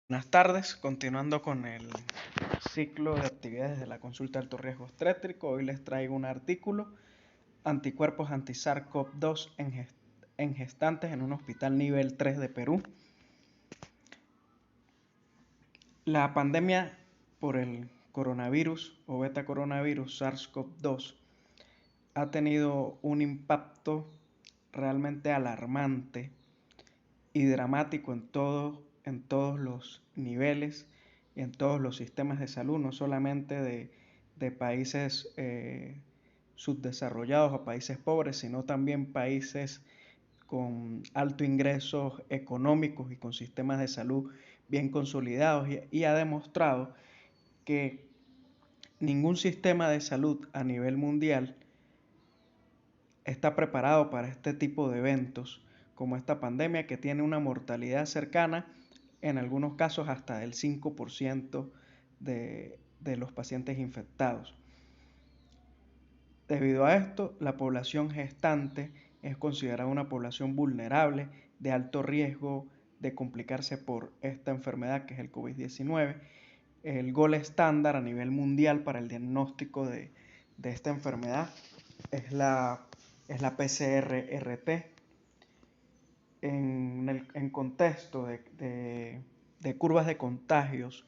Buenas tardes, continuando con el ciclo de actividades de la consulta de alto riesgo obstétrico, hoy les traigo un artículo, anticuerpos anti-SARS-CoV-2 en gestantes en un hospital nivel 3 de Perú. La pandemia por el coronavirus o beta coronavirus SARS-CoV-2 ha tenido un impacto realmente alarmante y dramático en todos los niveles y en todos los sistemas de salud, no solamente de países subdesarrollados o países pobres, sino también países con alto ingresos económicos y con sistemas de salud bien consolidados, y ha demostrado que ningún sistema de salud a nivel mundial está preparado para este tipo de eventos, como esta pandemia que tiene una mortalidad cercana, en algunos casos hasta del 5% de los pacientes infectados. Debido a esto, la población gestante es considerada una población vulnerable, de alto riesgo de complicarse por esta enfermedad que es el COVID-19. El gol estándar a nivel mundial para el diagnóstico de esta enfermedad es la PCR-RT. En contexto de curvas de contagios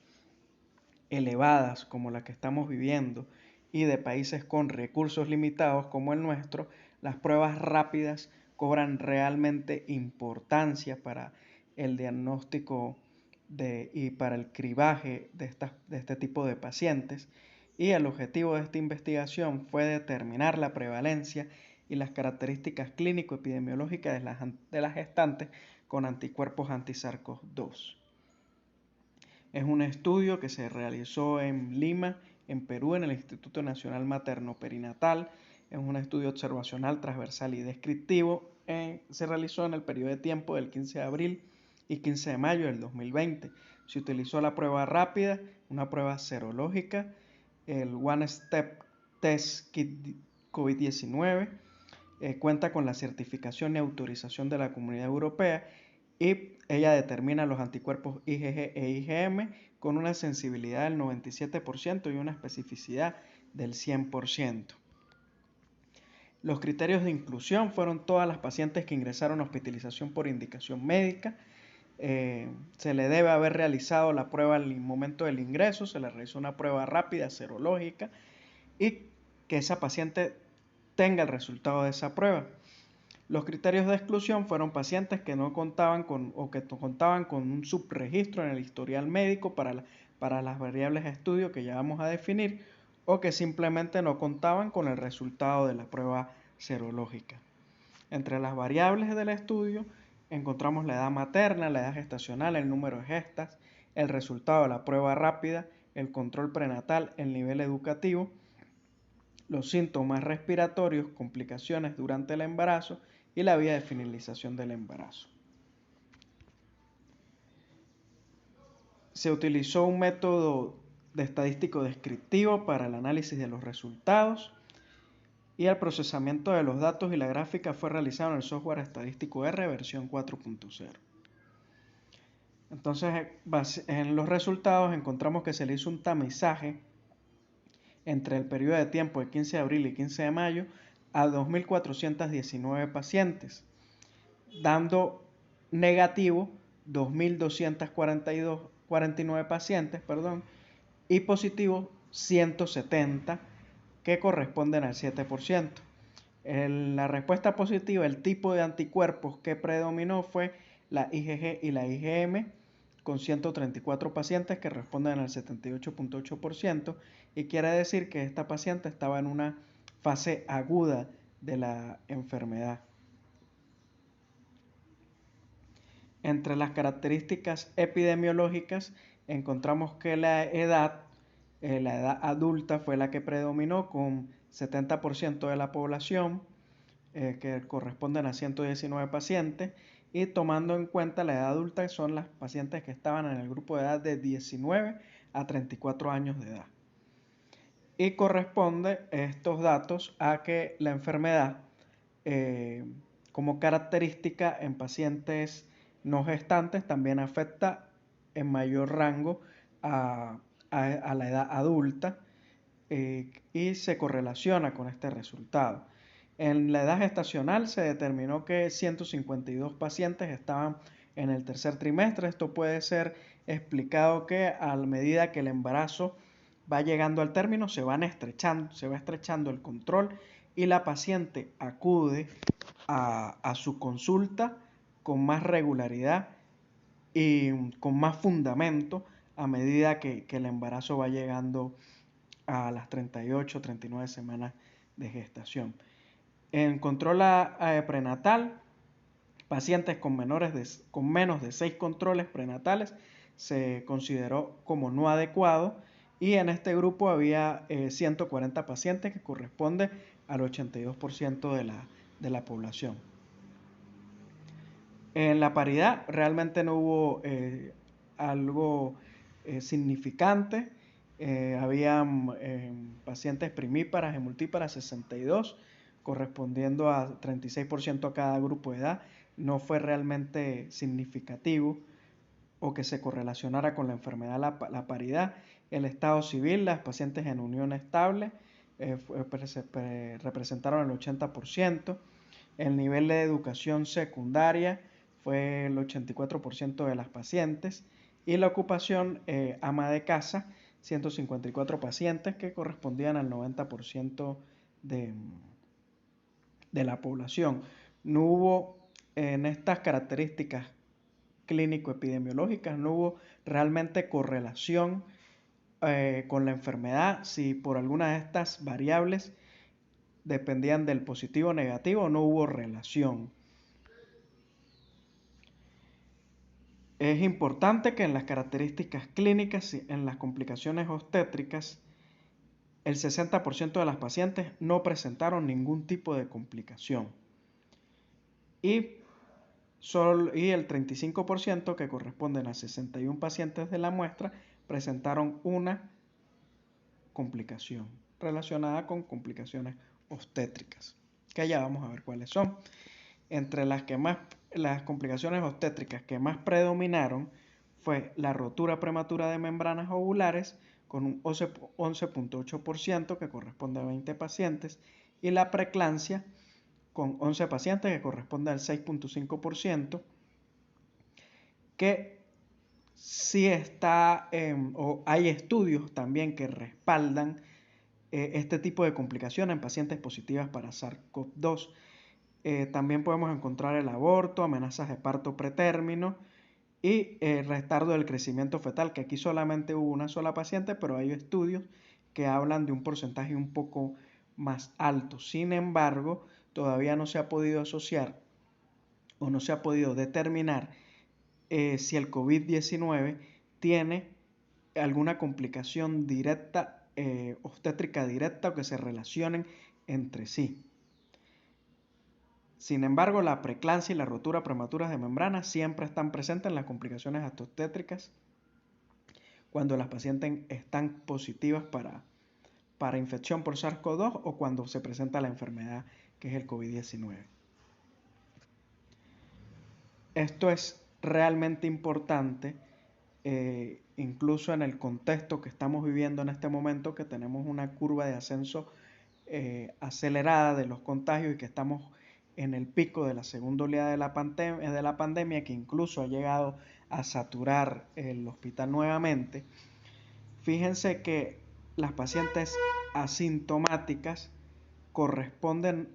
elevadas como la que estamos viviendo y de países con recursos limitados como el nuestro, las pruebas rápidas cobran realmente importancia para el diagnóstico y para el cribaje de este tipo de pacientes. Y el objetivo de esta investigación fue determinar la prevalencia y las características clínico-epidemiológicas de las gestantes con anticuerpos anti-SARS-CoV-2. Es un estudio que se realizó en Lima, en Perú, en el Instituto Nacional Materno Perinatal. Es un estudio observacional, transversal y descriptivo. Se realizó en el periodo de tiempo del 15 de abril y 15 de mayo del 2020. Se utilizó la prueba rápida, una prueba serológica, el One Step Test Kit COVID-19. Cuenta con la certificación y autorización de la Comunidad Europea, y ella determina los anticuerpos IgG e IgM con una sensibilidad del 97% y una especificidad del 100%. Los criterios de inclusión fueron todas las pacientes que ingresaron a hospitalización por indicación médica. Se le debe haber realizado la prueba al momento del ingreso, se le realizó una prueba rápida serológica y que esa paciente tenga el resultado de esa prueba. Los criterios de exclusión fueron pacientes que no contaban con o que contaban con un subregistro en el historial médico para las variables de estudio que ya vamos a definir, o que simplemente no contaban con el resultado de la prueba serológica. Entre las variables del estudio encontramos la edad materna, la edad gestacional, el número de gestas, el resultado de la prueba rápida, el control prenatal, el nivel educativo, los síntomas respiratorios, complicaciones durante el embarazo y la vía de finalización del embarazo. Se utilizó un método de estadístico descriptivo para el análisis de los resultados, y el procesamiento de los datos y la gráfica fue realizado en el software estadístico R versión 4.0. Entonces, en los resultados encontramos que se le hizo un tamizaje entre el periodo de tiempo de 15 de abril y 15 de mayo a 2.419 pacientes, dando negativo 2.249 pacientes, y positivo 170, que corresponden al 7%. En la respuesta positiva, el tipo de anticuerpos que predominó fue la IgG y la IgM, con 134 pacientes que responden al 78.8%, y quiere decir que esta paciente estaba en una fase aguda de la enfermedad. Entre las características epidemiológicas encontramos que la edad adulta fue la que predominó con 70% de la población, que corresponden a 119 pacientes, y tomando en cuenta la edad adulta son las pacientes que estaban en el grupo de edad de 19 a 34 años de edad. Y corresponde estos datos a que la enfermedad, como característica en pacientes no gestantes, también afecta en mayor rango a la edad adulta, y se correlaciona con este resultado. En la edad gestacional se determinó que 152 pacientes estaban en el tercer trimestre. Esto puede ser explicado que a medida que el embarazo va llegando al término, se va estrechando el control y la paciente acude a su consulta con más regularidad y con más fundamento a medida que el embarazo va llegando a las 38, 39 semanas de gestación. En control prenatal, pacientes con menos de 6 controles prenatales se consideró como no adecuado, y en este grupo había 140 pacientes, que corresponde al 82% de la población. En la paridad realmente no hubo algo significante. Habían pacientes primíparas y multíparas 62, correspondiendo a 36% a cada grupo de edad. No fue realmente significativo o que se correlacionara con la enfermedad la paridad. El estado civil, las pacientes en unión estable representaron el 80%. El nivel de educación secundaria fue el 84% de las pacientes, y la ocupación ama de casa, 154 pacientes, que correspondían al 90% de, de la población. No hubo en estas características clínico-epidemiológicas, no hubo realmente correlación con la enfermedad. Si por alguna de estas variables dependían del positivo o negativo, no hubo relación. Es importante que en las características clínicas, en las complicaciones obstétricas, el 60% de las pacientes no presentaron ningún tipo de complicación, y el 35%, que corresponden a 61 pacientes de la muestra, presentaron una complicación relacionada con complicaciones obstétricas, que ya vamos a ver cuáles son. Entre las complicaciones obstétricas que más predominaron fue la rotura prematura de membranas ovulares, con un 11.8%, que corresponde a 20 pacientes, y la preeclampsia, con 11 pacientes, que corresponde al 6.5%, que sí está, o hay estudios también que respaldan este tipo de complicaciones en pacientes positivas para SARS-CoV-2. También podemos encontrar el aborto, amenazas de parto pretérmino y retardo del crecimiento fetal, que aquí solamente hubo una sola paciente, pero hay estudios que hablan de un porcentaje un poco más alto. Sin embargo, todavía no se ha podido asociar o no se ha podido determinar si el COVID-19 tiene alguna complicación directa, obstétrica directa, o que se relacionen entre sí. Sin embargo, la preeclampsia y la rotura prematura de membranas siempre están presentes en las complicaciones obstétricas cuando las pacientes están positivas para infección por SARS-CoV-2 o cuando se presenta la enfermedad, que es el COVID-19. Esto es realmente importante, incluso en el contexto que estamos viviendo en este momento, que tenemos una curva de ascenso acelerada de los contagios y que estamos en el pico de la segunda oleada de la pandemia, que incluso ha llegado a saturar el hospital nuevamente. Fíjense que las pacientes asintomáticas corresponden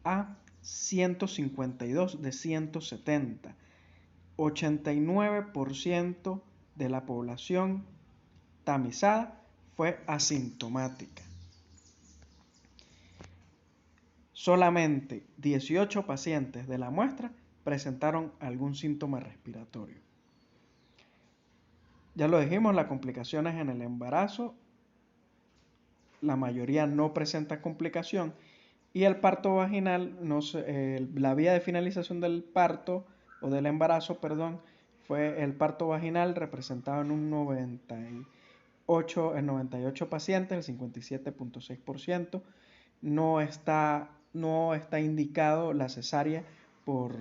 a 152 de 170. 89% de la población tamizada fue asintomática. Solamente 18 pacientes de la muestra presentaron algún síntoma respiratorio. Ya lo dijimos, las complicaciones en el embarazo, la mayoría no presenta complicación, y el parto vaginal, la vía de finalización del parto o del embarazo, perdón, fue el parto vaginal, representado en un 98 pacientes, el 57.6%. No está indicado la cesárea por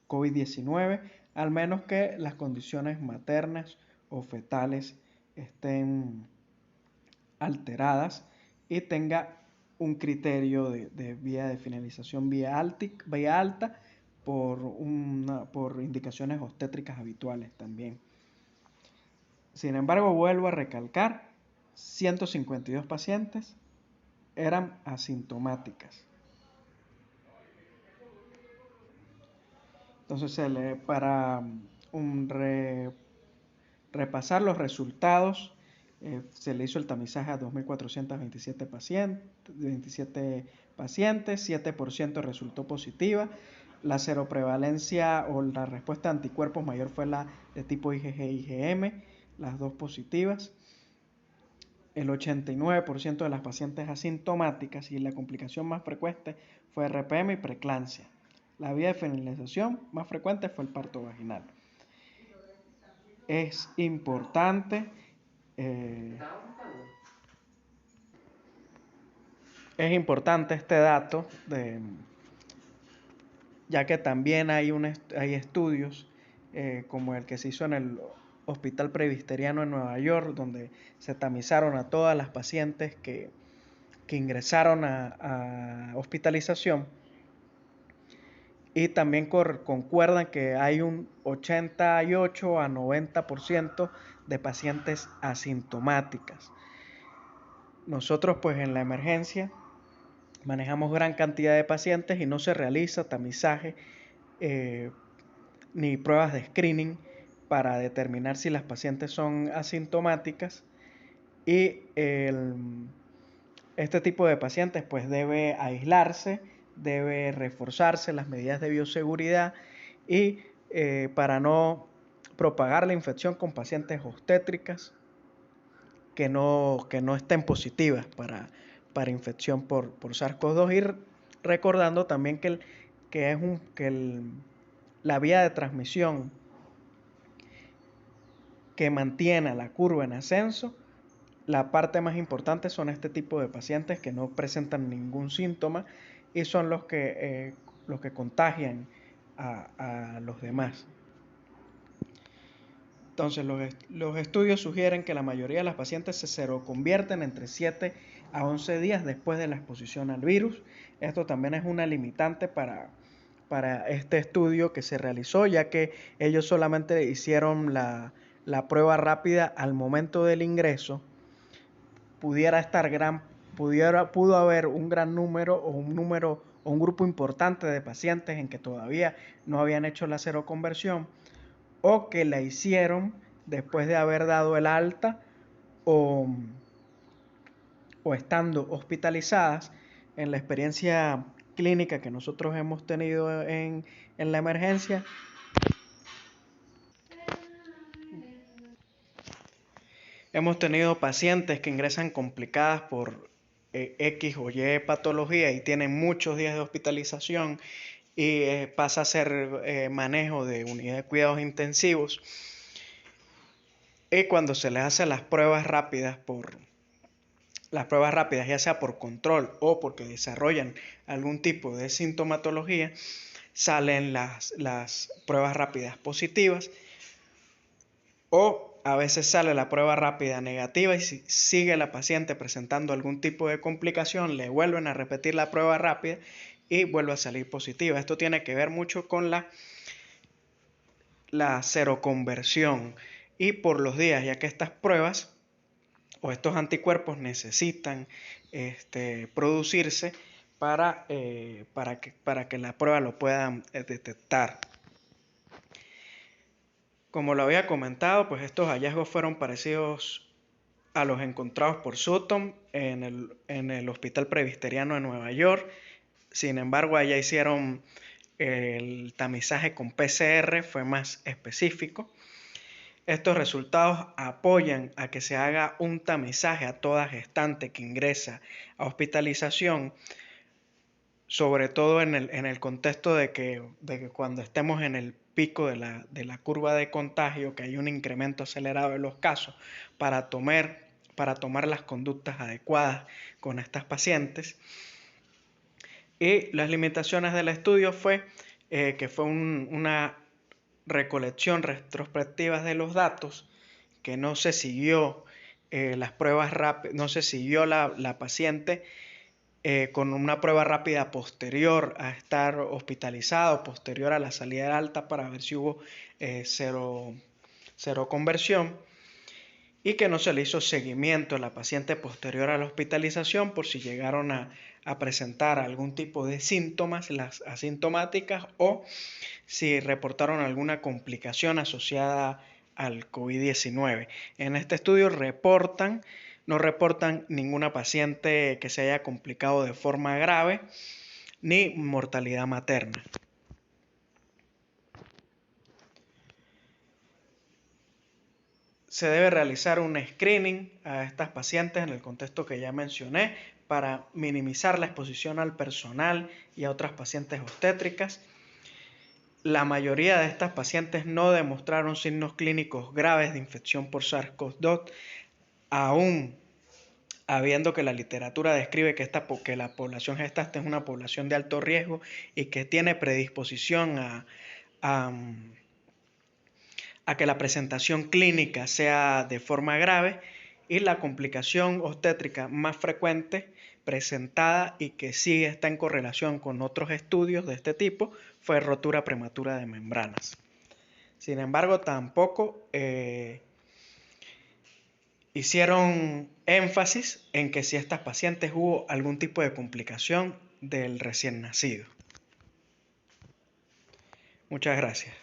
COVID-19. al menos que las condiciones maternas o fetales estén alteradas y tenga un criterio de vía de finalización vía alta por indicaciones obstétricas habituales también. Sin embargo, vuelvo a recalcar, 152 pacientes eran asintomáticas. Entonces, para repasar los resultados, se le hizo el tamizaje a 2.427 pacientes, 7% resultó positiva. La seroprevalencia o la respuesta de anticuerpos mayor fue la de tipo IgG-IgM, las dos positivas. El 89% de las pacientes asintomáticas y la complicación más frecuente fue RPM y preeclampsia. La vía de finalización más frecuente fue el parto vaginal. Es importante este dato, ya que también hay estudios como el que se hizo en el Hospital Presbiteriano en Nueva York, donde se tamizaron a todas las pacientes que ingresaron a hospitalización, y también concuerdan que hay un 88 a 90% de pacientes asintomáticas. Nosotros pues en la emergencia manejamos gran cantidad de pacientes y no se realiza tamizaje ni pruebas de screening para determinar si las pacientes son asintomáticas, y este tipo de pacientes pues debe aislarse, debe reforzarse las medidas de bioseguridad y para no propagar la infección con pacientes obstétricas que no estén positivas para infección por SARS-CoV-2, y recordando también la vía de transmisión que mantiene la curva en ascenso, la parte más importante son este tipo de pacientes que no presentan ningún síntoma y son los que contagian a los demás. Entonces, los estudios sugieren que la mayoría de las pacientes se seroconvierten entre 7 a 11 días después de la exposición al virus. Esto también es una limitante para este estudio que se realizó, ya que ellos solamente hicieron la prueba rápida al momento del ingreso. Pudo haber un gran número o un grupo importante de pacientes en que todavía no habían hecho la seroconversión, o que la hicieron después de haber dado el alta o estando hospitalizadas. En la experiencia clínica que nosotros hemos tenido en la emergencia, hemos tenido pacientes que ingresan complicadas por X o Y patología y tienen muchos días de hospitalización y pasa a ser manejo de unidad de cuidados intensivos. Y cuando se les hace las pruebas rápidas, ya sea por control o porque desarrollan algún tipo de sintomatología, salen las pruebas rápidas positivas, o a veces sale la prueba rápida negativa y si sigue la paciente presentando algún tipo de complicación, le vuelven a repetir la prueba rápida y vuelve a salir positiva. Esto tiene que ver mucho con la seroconversión y por los días, ya que estas pruebas o estos anticuerpos necesitan producirse para que la prueba lo puedan detectar. Como lo había comentado, pues estos hallazgos fueron parecidos a los encontrados por Sutton en el Hospital Presbiteriano de Nueva York. Sin embargo, allá hicieron el tamizaje con PCR, fue más específico. Estos resultados apoyan a que se haga un tamizaje a toda gestante que ingresa a hospitalización, sobre todo en el contexto de que cuando estemos en el pico de la curva de contagio, que hay un incremento acelerado de los casos, para tomar las conductas adecuadas con estas pacientes. Y las limitaciones del estudio fue que fue una recolección retrospectiva de los datos, que no se siguió las pruebas rápidas, no se siguió la paciente con una prueba rápida posterior a estar hospitalizado, posterior a la salida de alta, para ver si hubo cero conversión, y que no se le hizo seguimiento a la paciente posterior a la hospitalización por si llegaron a presentar algún tipo de síntomas, las asintomáticas, o si reportaron alguna complicación asociada al COVID-19. En este estudio no reportan ninguna paciente que se haya complicado de forma grave ni mortalidad materna. Se debe realizar un screening a estas pacientes en el contexto que ya mencioné para minimizar la exposición al personal y a otras pacientes obstétricas. La mayoría de estas pacientes no demostraron signos clínicos graves de infección por SARS-CoV-2, aún habiendo que la literatura describe que la población gestante es una población de alto riesgo y que tiene predisposición a que la presentación clínica sea de forma grave, y la complicación obstétrica más frecuente presentada y que sí está en correlación con otros estudios de este tipo fue rotura prematura de membranas. Sin embargo, tampoco hicieron énfasis en que si estas pacientes hubo algún tipo de complicación del recién nacido. Muchas gracias.